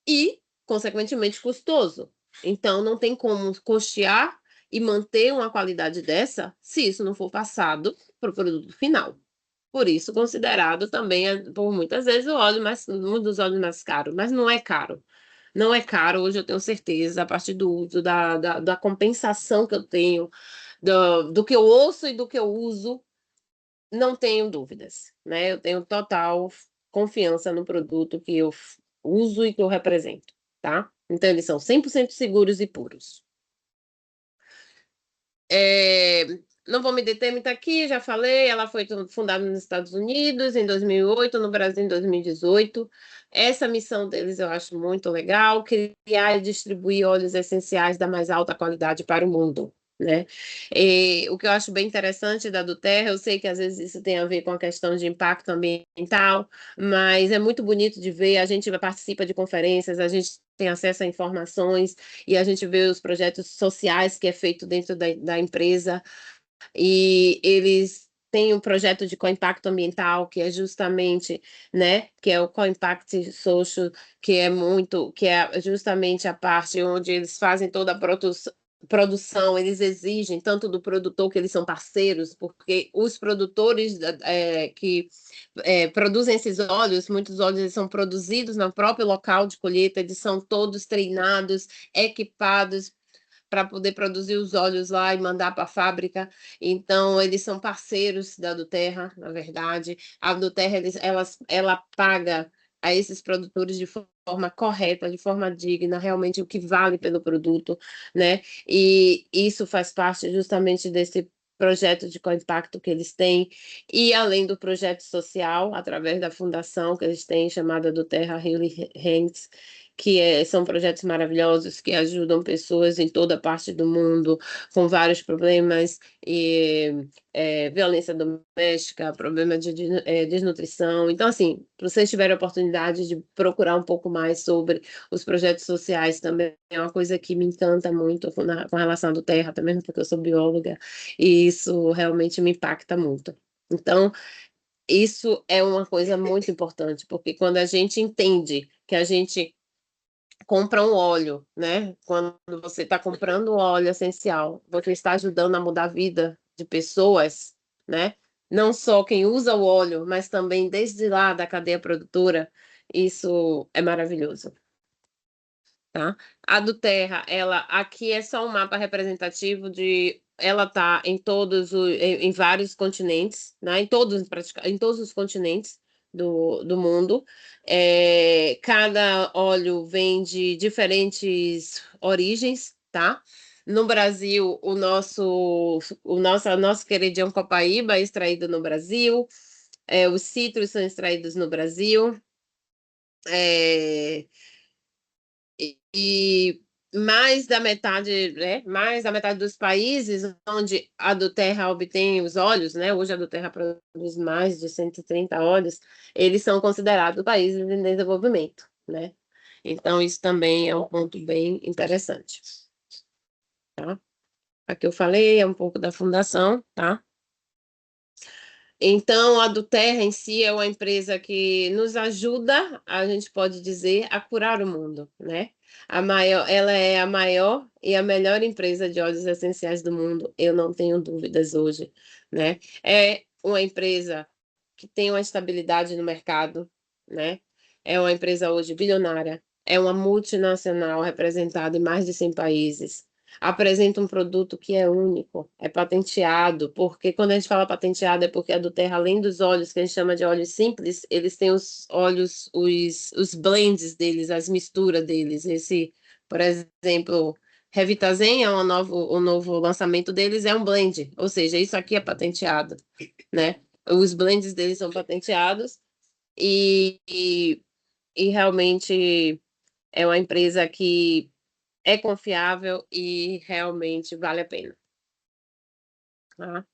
e, consequentemente, custoso. Então, não tem como custear e manter uma qualidade dessa se isso não for passado para o produto final. Por isso, considerado também, por muitas vezes, um dos óleos mais caros, mas não é caro. Não é caro, hoje eu tenho certeza, a partir do uso, da compensação que eu tenho, do que eu ouço e do que eu uso, não tenho dúvidas, né? Eu tenho total confiança no produto que eu uso e que eu represento, tá? Então, eles são 100% seguros e puros. Não vou me deter muito aqui, já falei, ela foi fundada nos Estados Unidos em 2008, no Brasil em 2018. Essa missão deles eu acho muito legal, criar e distribuir óleos essenciais da mais alta qualidade para o mundo, né? E o que eu acho bem interessante da Doterra, eu sei que às vezes isso tem a ver com a questão de impacto ambiental, mas é muito bonito de ver, a gente participa de conferências, a gente tem acesso a informações e a gente vê os projetos sociais que é feito dentro da empresa, e eles têm um projeto de co-impacto ambiental, que é justamente, né, que é o co-impact social, que é justamente a parte onde eles fazem toda a produção, eles exigem tanto do produtor, que eles são parceiros, porque os produtores que produzem esses óleos, muitos óleos eles são produzidos no próprio local de colheita, eles são todos treinados, equipados para poder produzir os óleos lá e mandar para a fábrica. Então, eles são parceiros da Doterra, na verdade. A Doterra, ela paga a esses produtores de forma correta, de forma digna, realmente o que vale pelo produto, né? E isso faz parte justamente desse projeto de co-impacto que eles têm, e além do projeto social, através da fundação que eles têm, chamada do Terra Healing Hands, são projetos maravilhosos que ajudam pessoas em toda parte do mundo com vários problemas, e violência doméstica, problema de desnutrição. Então, assim, se vocês tiverem a oportunidade de procurar um pouco mais sobre os projetos sociais, também é uma coisa que me encanta muito com relação à do Terra, também porque eu sou bióloga, e isso realmente me impacta muito. Então, isso é uma coisa muito importante, porque quando a gente entende que a gente compra um óleo, né? Quando você está comprando um óleo essencial, você está ajudando a mudar a vida de pessoas, né? Não só quem usa o óleo, mas também desde lá da cadeia produtora. Isso é maravilhoso, tá? A do Terra, ela aqui é só um mapa representativo de ela tá em vários continentes, né? Em todos os continentes do mundo. Cada óleo vem de diferentes origens, tá? No Brasil, nosso queridinho Copaíba é extraído no Brasil, os citros são extraídos no Brasil, é, e mais da metade dos países onde a Doterra obtém os óleos, né? Hoje a Doterra produz mais de 130 óleos, eles são considerados países em desenvolvimento, né? Então, isso também é um ponto bem interessante, tá? Aqui eu falei é um pouco da fundação, tá? Então, a Doterra em si é uma empresa que nos ajuda, a gente pode dizer, a curar o mundo, né? Ela é a maior e a melhor empresa de óleos essenciais do mundo, eu não tenho dúvidas hoje, né? É uma empresa que tem uma estabilidade no mercado, né? É uma empresa hoje bilionária, é uma multinacional representada em mais de 100 países, apresenta um produto que é único, é patenteado, porque quando a gente fala patenteado é porque a do Terra, além dos óleos que a gente chama de óleos simples, eles têm os óleos, os blends deles, as misturas deles. Por exemplo, Revitazen o novo lançamento deles é um blend, ou seja, isso aqui é patenteado, né? Os blends deles são patenteados e, e, e realmente é uma empresa que é confiável e realmente vale a pena, tá?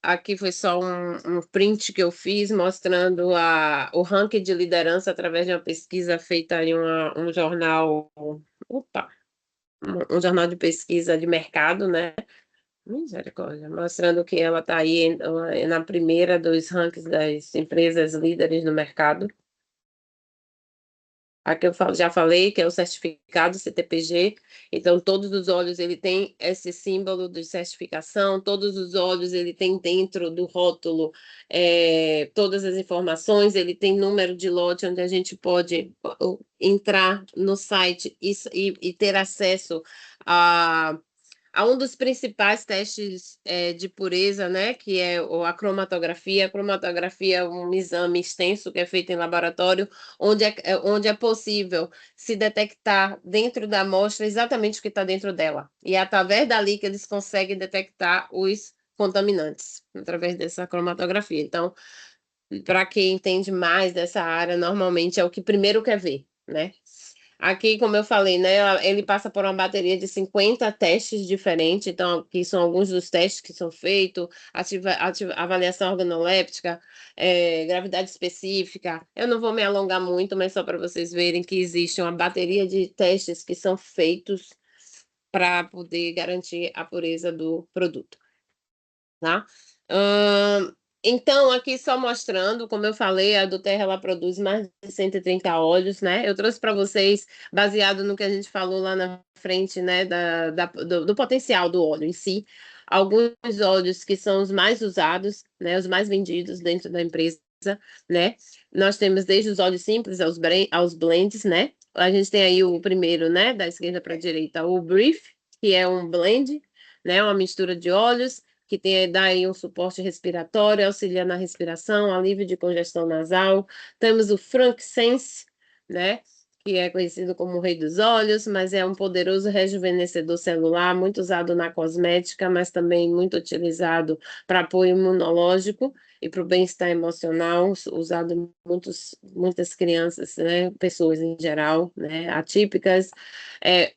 Aqui foi só um print que eu fiz mostrando o ranking de liderança através de uma pesquisa feita em um jornal, opa, um jornal de pesquisa de mercado, né? Misericórdia, mostrando que ela está aí na primeira dos rankings das empresas líderes no mercado. Aqui já falei que é o certificado CTPG, então todos os óleos ele tem esse símbolo de certificação, todos os óleos ele tem dentro do rótulo todas as informações, ele tem número de lote onde a gente pode entrar no site e ter acesso a um dos principais testes de pureza, né, que é a cromatografia. A cromatografia é um exame extenso que é feito em laboratório, onde é possível se detectar dentro da amostra exatamente o que está dentro dela. E é através dali que eles conseguem detectar os contaminantes, através dessa cromatografia. Então, para quem entende mais dessa área, normalmente é o que primeiro quer ver, né? Aqui, como eu falei, né, ele passa por uma bateria de 50 testes diferentes, então aqui são alguns dos testes que são feitos, avaliação organoléptica, gravidade específica. Eu não vou me alongar muito, mas só para vocês verem que existe uma bateria de testes que são feitos para poder garantir a pureza do produto, tá? Então, aqui só mostrando, como eu falei, a Doterra ela produz mais de 130 óleos, né? Eu trouxe para vocês, baseado no que a gente falou lá na frente, né, do potencial do óleo em si, alguns óleos que são os mais usados, né, os mais vendidos dentro da empresa, né? Nós temos desde os óleos simples aos blends, né? A gente tem aí o primeiro, né, da esquerda para a direita, o Brief, que é um blend, né, uma mistura de óleos que dá aí um suporte respiratório, auxilia na respiração, alívio de congestão nasal. Temos o Frankincense, né? Que é conhecido como o rei dos olhos, mas é um poderoso rejuvenescedor celular, muito usado na cosmética, mas também muito utilizado para apoio imunológico e para o bem-estar emocional, usado em muitas crianças, né? Pessoas em geral, né? Atípicas.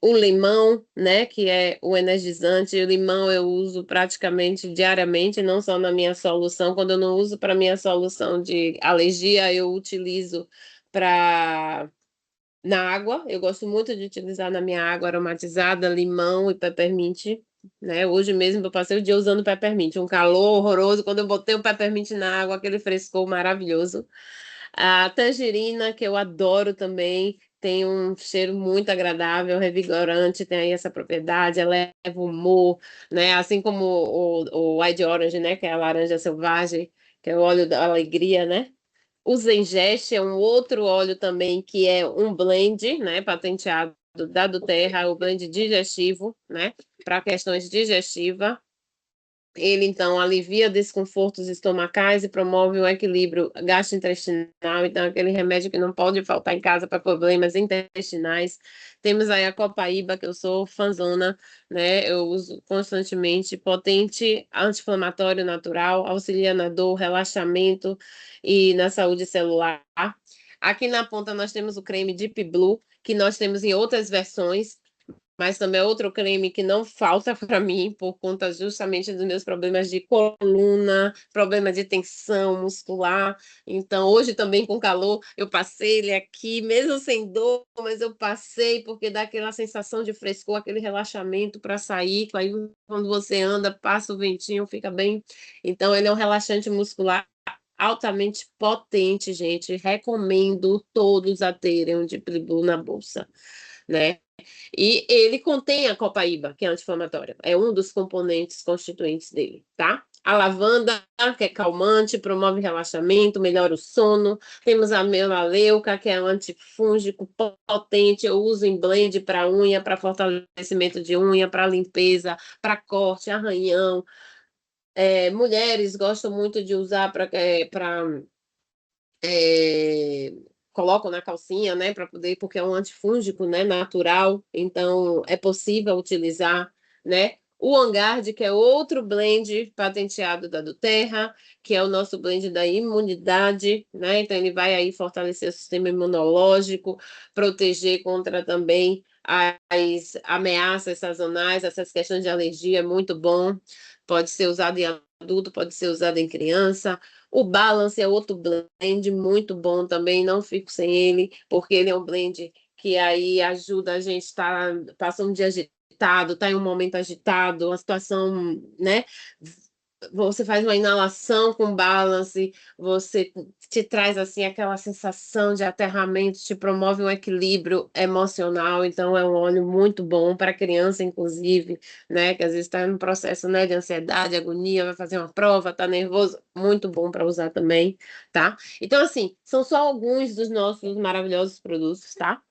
O limão, né, que é o energizante, o limão eu uso praticamente diariamente, não só na minha solução. Quando eu não uso para minha solução de alergia, eu utilizo para na água. Eu gosto muito de utilizar na minha água aromatizada limão e peppermint. Né? Hoje mesmo eu passei o dia usando peppermint, um calor horroroso. Quando eu botei o peppermint na água, aquele frescor maravilhoso. A tangerina, que eu adoro também, tem um cheiro muito agradável, revigorante, tem aí essa propriedade, eleva o humor, né? Assim como o White Orange, né? Que é a laranja selvagem, que é o óleo da alegria, né? O Zengeste é um outro óleo também que é um blend, né? Patenteado da Doterra, o blend digestivo, né? Para questões digestivas. Ele, então, alivia desconfortos estomacais e promove um equilíbrio gastrointestinal. Então, aquele remédio que não pode faltar em casa para problemas intestinais. Temos aí a Copaíba, que eu sou fãzona, né? Eu uso constantemente, potente, anti-inflamatório natural, auxilia na dor, relaxamento e na saúde celular. Aqui na ponta nós temos o creme Deep Blue, que nós temos em outras versões, mas também é outro creme que não falta para mim por conta justamente dos meus problemas de coluna, problema de tensão muscular. Então, hoje também com calor, eu passei ele aqui, mesmo sem dor, mas eu passei porque dá aquela sensação de frescor, aquele relaxamento para sair. Aí, quando você anda, passa o ventinho, fica bem. Então, ele é um relaxante muscular altamente potente, gente. Recomendo todos a terem um Deep Blue na bolsa, né? E ele contém a copaíba, que é anti-inflamatória. É um dos componentes constituintes dele, tá? A lavanda, que é calmante, promove relaxamento, melhora o sono. Temos a melaleuca, que é um antifúngico potente. Eu uso em blend para unha, para fortalecimento de unha, para limpeza, para corte, arranhão. Mulheres gostam muito de usar para colocam na calcinha, né, para poder, porque é um antifúngico, né, natural, então é possível utilizar, né? O Angard, que é outro blend patenteado da Doterra, que é o nosso blend da imunidade, né? Então ele vai aí fortalecer o sistema imunológico, proteger contra também as ameaças sazonais, essas questões de alergia, é muito bom. Pode ser usado em adulto, pode ser usado em criança. O Balance é outro blend muito bom também, não fico sem ele, porque ele é um blend que aí ajuda a gente passa um dia agitado, está em um momento agitado, uma situação, né? Você faz uma inalação com balance, você te traz assim aquela sensação de aterramento, te promove um equilíbrio emocional, então é um óleo muito bom para criança, inclusive, né? Que às vezes está no processo, né, de ansiedade, agonia, vai fazer uma prova, tá nervoso, muito bom para usar também, tá? Então, assim, são só alguns dos nossos maravilhosos produtos, tá?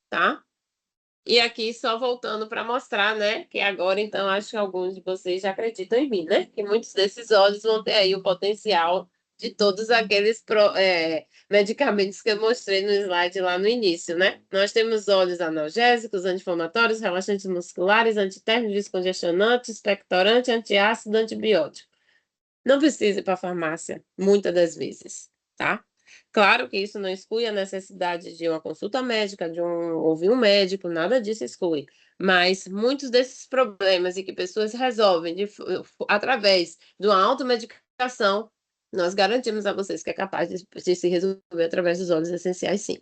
Tá? E aqui só voltando para mostrar, né, que agora então acho que alguns de vocês já acreditam em mim, né? Que muitos desses óleos vão ter aí o potencial de todos aqueles medicamentos que eu mostrei no slide lá no início, né? Nós temos óleos analgésicos, anti-inflamatórios, relaxantes musculares, antitérmicos, descongestionantes, expectorante, antiácido, antibiótico. Não precisa ir para a farmácia, muitas das vezes, tá? Claro que isso não exclui a necessidade de uma consulta médica, de ouvir um médico, nada disso exclui. Mas muitos desses problemas e que pessoas resolvem através de uma automedicação, nós garantimos a vocês que é capaz de se resolver através dos óleos essenciais, sim.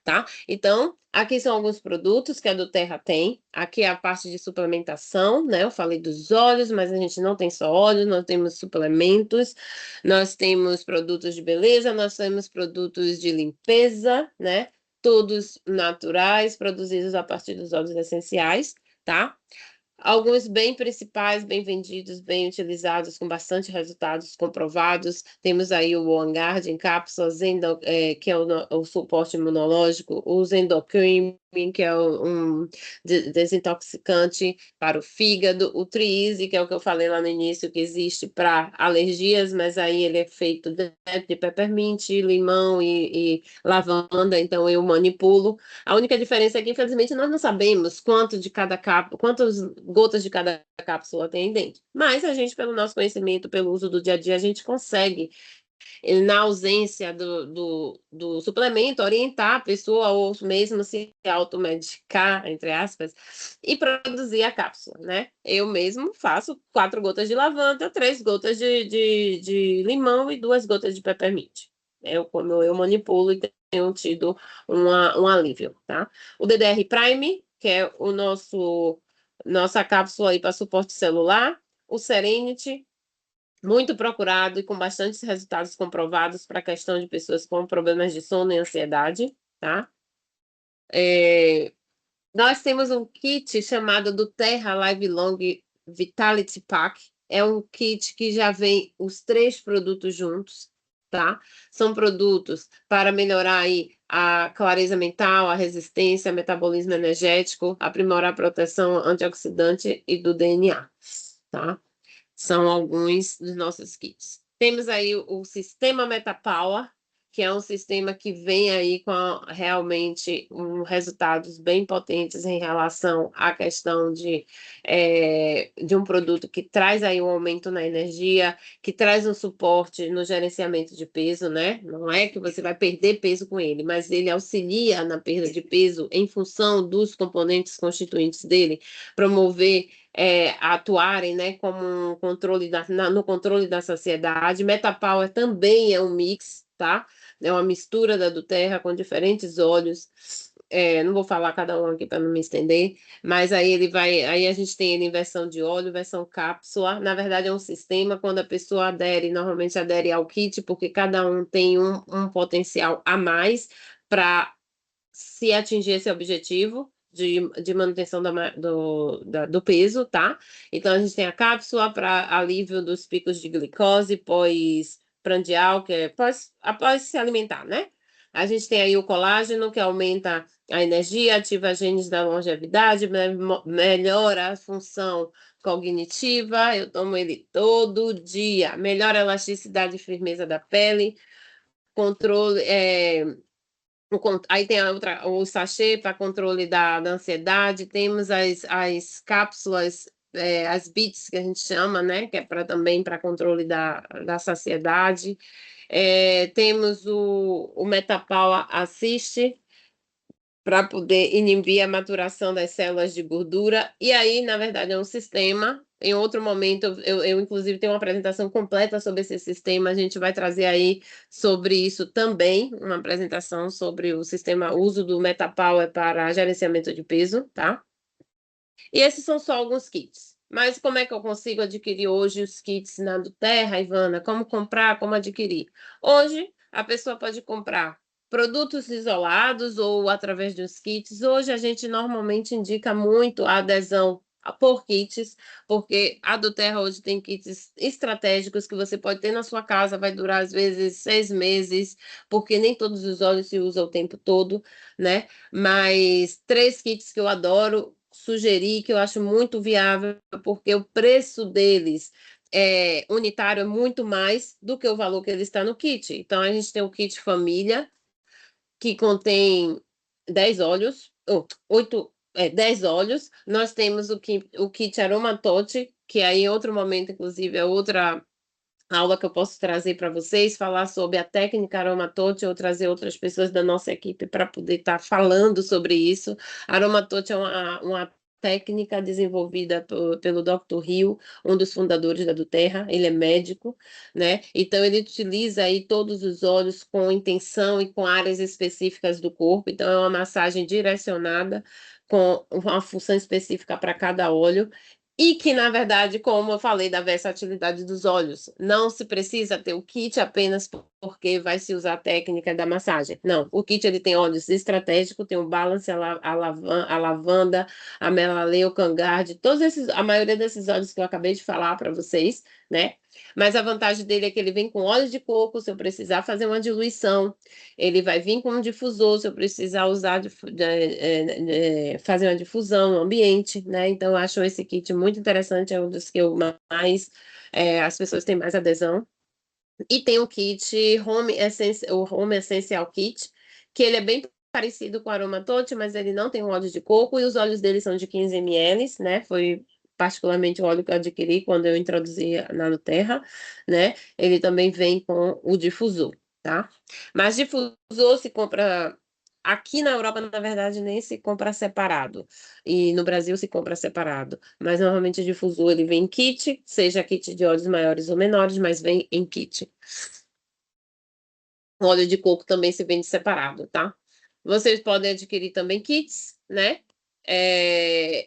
Tá? Então, aqui são alguns produtos que a do Terra tem. Aqui é a parte de suplementação, né? Eu falei dos óleos, mas a gente não tem só óleos, nós temos suplementos, nós temos produtos de beleza, nós temos produtos de limpeza, né? Todos naturais, produzidos a partir dos óleos essenciais, tá? Alguns bem principais, bem vendidos, bem utilizados, com bastante resultados comprovados. Temos aí o OneGuard em cápsulas, que é o suporte imunológico, o Zendocrine, que é um desintoxicante para o fígado, o Triise, que é o que eu falei lá no início, que existe para alergias, mas aí ele é feito de peppermint, limão e lavanda, então eu manipulo. A única diferença é que, infelizmente, nós não sabemos quantas gotas de cada cápsula tem dentro. Mas a gente, pelo nosso conhecimento, pelo uso do dia a dia, a gente consegue, na ausência do suplemento, orientar a pessoa ou mesmo se automedicar, entre aspas, e produzir a cápsula, né? Eu mesmo faço 4 gotas de lavanda, 3 gotas de limão e 2 gotas de peppermint. Como eu manipulo e tenho tido um alívio, tá? O DDR Prime, que é nossa cápsula aí para suporte celular, o Serenity, muito procurado e com bastantes resultados comprovados para a questão de pessoas com problemas de sono e ansiedade, tá? Nós temos um kit chamado do Terra Live Long Vitality Pack. É um kit que já vem os 3 produtos juntos, tá? São produtos para melhorar aí a clareza mental, a resistência, metabolismo energético, aprimorar a proteção antioxidante e do DNA, tá? São alguns dos nossos kits. Temos aí o sistema MetaPower, que é um sistema que vem aí com realmente resultados bem potentes em relação à questão de um produto que traz aí um aumento na energia, que traz um suporte no gerenciamento de peso, né? Não é que você vai perder peso com ele, mas ele auxilia na perda de peso em função dos componentes constituintes dele, promover atuarem, né, como no controle da saciedade. MetaPower também é um mix, tá? É uma mistura da do Terra com diferentes óleos. Não vou falar cada um aqui para não me estender, mas aí a gente tem ele em versão de óleo, versão cápsula. Na verdade, é um sistema, quando a pessoa adere, normalmente adere ao kit, porque cada um tem um potencial a mais para se atingir esse objetivo de manutenção do peso, tá? Então, a gente tem a cápsula para alívio dos picos de glicose pós-prandial, que é após se alimentar, né? A gente tem aí o colágeno, que aumenta a energia, ativa genes da longevidade, melhora a função cognitiva. Eu tomo ele todo dia. Melhora a elasticidade e firmeza da pele, controle, aí tem o sachê para controle da ansiedade, temos as cápsulas, as bits que a gente chama, né? Que é também para controle da saciedade. Temos o Metapower Assist para poder inibir a maturação das células de gordura. E aí, na verdade, é um sistema. Em outro momento, eu inclusive tenho uma apresentação completa sobre esse sistema. A gente vai trazer aí sobre isso também, uma apresentação sobre o sistema, uso do MetaPower para gerenciamento de peso, tá? E esses são só alguns kits. Mas como é que eu consigo adquirir hoje os kits na do Terra, Ivana? Como comprar, como adquirir? Hoje, a pessoa pode comprar produtos isolados ou através dos kits. Hoje, a gente normalmente indica muito a adesão por kits, porque a do Terra hoje tem kits estratégicos que você pode ter na sua casa, vai durar às vezes 6 meses, porque nem todos os óleos se usam o tempo todo, né? Mas 3 kits que eu adoro sugerir, que eu acho muito viável, porque o preço deles unitário é muito mais do que o valor que ele está no kit. Então, a gente tem o kit família, que contém 10 óleos, ou 8, 10 óleos. Nós temos o kit Aromatote, que aí em outro momento, inclusive, é outra aula que eu posso trazer para vocês, falar sobre a técnica Aromatote, ou trazer outras pessoas da nossa equipe para poder estar falando sobre isso. Aromatote é uma técnica desenvolvida pelo Dr. Hill, um dos fundadores da Duterra, ele é médico, né? Então ele utiliza aí todos os óleos com intenção e com áreas específicas do corpo, então é uma massagem direcionada com uma função específica para cada óleo. E que, na verdade, como eu falei da versatilidade dos óleos, não se precisa ter o kit apenas porque vai se usar a técnica da massagem. Não, o kit ele tem óleos estratégicos, tem o balance, a lavanda, a melaleuca, o cangarde, todos esses, a maioria desses óleos que eu acabei de falar para vocês, né? Mas a vantagem dele é que ele vem com óleo de coco, se eu precisar fazer uma diluição, ele vai vir com um difusor, se eu precisar usar fazer uma difusão no ambiente, né? Então, eu acho esse kit muito interessante, é um dos que eu mais as pessoas têm mais adesão. E tem o kit o Home Essential Kit, que ele é bem parecido com o Aromatote, mas ele não tem o óleo de coco e os óleos dele são de 15 ml, né? Foi particularmente o óleo que eu adquiri quando eu introduzi na Nuterra, né? Ele também vem com o difusor, tá? Mas difusor se compra aqui na Europa, na verdade, nem se compra separado. E no Brasil se compra separado. Mas normalmente o difusor ele vem em kit, seja kit de óleos maiores ou menores, mas vem em kit. O óleo de coco também se vende separado, tá? Vocês podem adquirir também kits, né?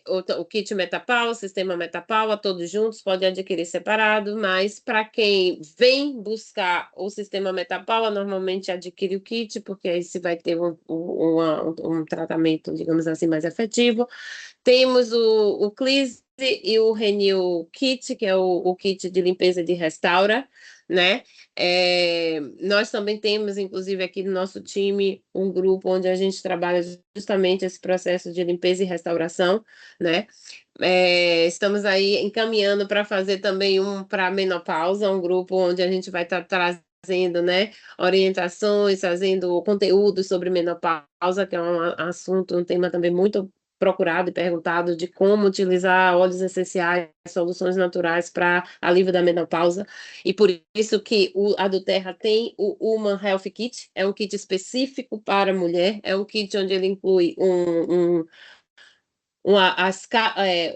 O kit Metapau, o sistema Metapau, todos juntos, pode adquirir separado, mas para quem vem buscar o sistema Metapau, normalmente adquire o kit, porque aí se vai ter um tratamento, digamos assim, mais efetivo. Temos o Cleanse e o Renew Kit, que é o kit de limpeza de restaura, né? Nós também temos, inclusive, aqui no nosso time, um grupo onde a gente trabalha justamente esse processo de limpeza e restauração, né? Estamos aí encaminhando para fazer também um para menopausa, um grupo onde a gente vai estar trazendo, né, orientações, fazendo conteúdo sobre menopausa, que é um assunto, um tema também muito procurado e perguntado de como utilizar óleos essenciais, soluções naturais para alívio da menopausa. E por isso que a do Terra tem o Human Health Kit, é um kit específico para mulher, é um kit onde ele inclui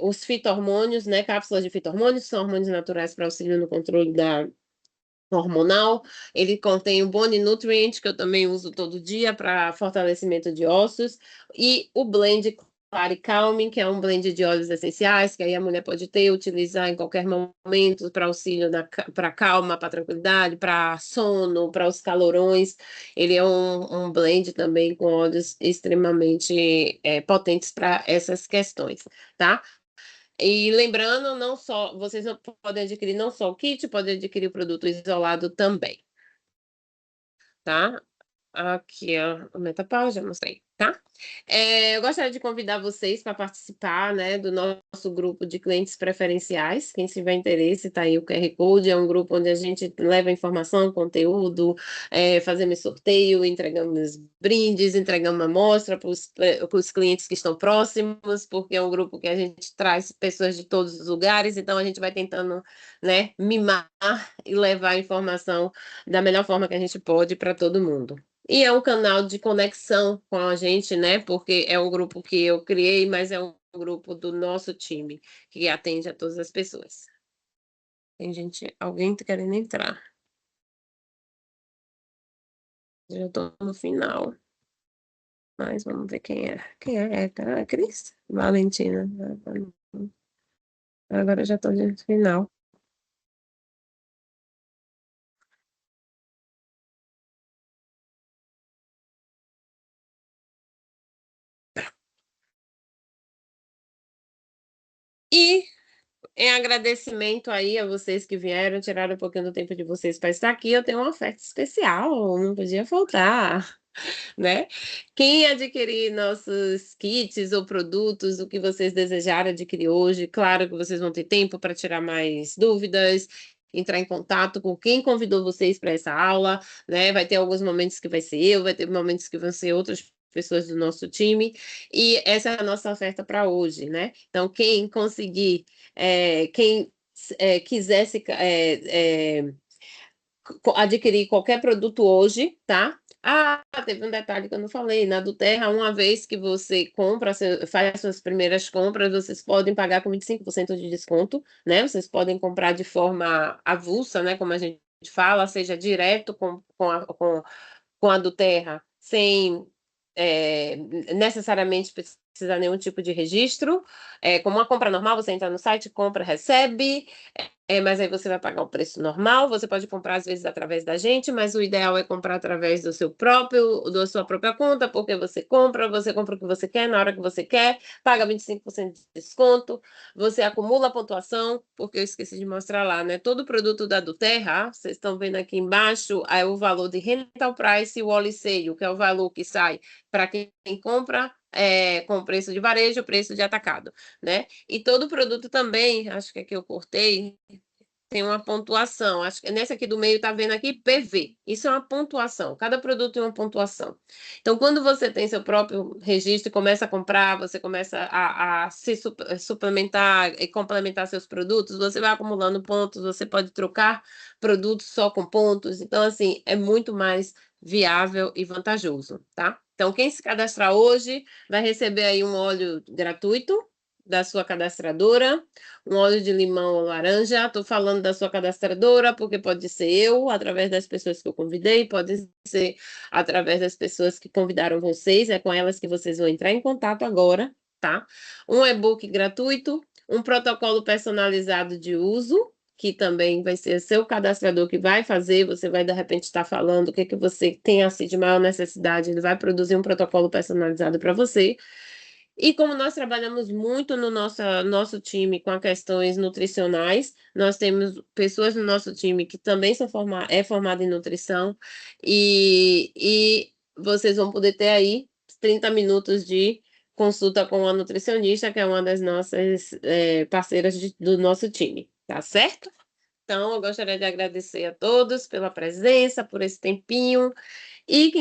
os fito-hormônios, né, cápsulas de fito-hormônios, são hormônios naturais para auxílio no controle da hormonal. Ele contém o Bone Nutrient, que eu também uso todo dia para fortalecimento de ossos, e o blend Clary Calming, que é um blend de óleos essenciais, que aí a mulher pode ter, utilizar em qualquer momento para auxílio para calma, para tranquilidade, para sono, para os calorões. Ele é um blend também com óleos extremamente potentes para essas questões, tá? E lembrando, não só, vocês não podem adquirir não só o kit, podem adquirir o produto isolado também, tá? Aqui, ó, o Metapau, já mostrei, tá? Eu gostaria de convidar vocês para participar, né, do nosso grupo de clientes preferenciais. Quem tiver interesse, tá aí o QR Code. É um grupo onde a gente leva informação, conteúdo, fazemos sorteio, entregamos brindes, entregamos amostra para os clientes que estão próximos, porque é um grupo que a gente traz pessoas de todos os lugares, então a gente vai tentando, né, mimar e levar a informação da melhor forma que a gente pode para todo mundo. E é um canal de conexão com a gente, né? Porque é um grupo que eu criei, mas é um grupo do nosso time, que atende a todas as pessoas. Tem gente, alguém tá querendo entrar. Já estou no final, mas vamos ver quem é. Quem é? É a Cris? Valentina. Agora já estou no final. E em agradecimento aí a vocês que vieram, tiraram um pouquinho do tempo de vocês para estar aqui, eu tenho uma oferta especial, não podia faltar, né? Quem adquirir nossos kits ou produtos, o que vocês desejarem adquirir hoje, claro que vocês vão ter tempo para tirar mais dúvidas, entrar em contato com quem convidou vocês para essa aula, né? Vai ter alguns momentos que vai ser eu, vai ter momentos que vão ser outras pessoas do nosso time, e essa é a nossa oferta para hoje, né? Então, quem conseguir, quem quisesse adquirir qualquer produto hoje, tá? Ah, teve um detalhe que eu não falei. Na do Terra, uma vez que você compra, faz suas primeiras compras, vocês podem pagar com 25% de desconto, né? Vocês podem comprar de forma avulsa, né? Como a gente fala, seja direto com a do Terra, sem necessariamente precisar nenhum tipo de registro. Como uma compra normal, você entra no site, compra, recebe, mas aí você vai pagar o preço normal. Você pode comprar às vezes através da gente, mas o ideal é comprar através da sua própria conta, porque você compra o que você quer na hora que você quer, paga 25% de desconto, você acumula a pontuação, porque eu esqueci de mostrar lá, né? Todo produto da Duterra, vocês estão vendo aqui embaixo, é o valor de Rental Price e o Wholly Sale, que é o valor que sai para quem compra com preço de varejo, preço de atacado, né? E todo produto também, acho que aqui eu cortei, tem uma pontuação. Acho que nessa aqui do meio tá vendo aqui PV. Isso é uma pontuação. Cada produto tem uma pontuação. Então, quando você tem seu próprio registro e começa a comprar, você começa a se suplementar e complementar seus produtos, você vai acumulando pontos, você pode trocar produtos só com pontos. Então, assim, é muito mais viável e vantajoso, tá? Então, quem se cadastrar hoje vai receber aí um óleo gratuito da sua cadastradora, um óleo de limão ou laranja. Estou falando da sua cadastradora, porque pode ser eu, através das pessoas que eu convidei, pode ser através das pessoas que convidaram vocês, é com elas que vocês vão entrar em contato agora, tá? Um e-book gratuito, um protocolo personalizado de uso, que também vai ser seu cadastrador que vai fazer, você vai de repente estar falando o que você tem assim de maior necessidade, ele vai produzir um protocolo personalizado para você. E como nós trabalhamos muito no nosso time com as questões nutricionais, nós temos pessoas no nosso time que também formada em nutrição, e vocês vão poder ter aí 30 minutos de consulta com a nutricionista, que é uma das nossas parceiras do nosso time, tá certo? Então, eu gostaria de agradecer a todos pela presença, por esse tempinho, e quem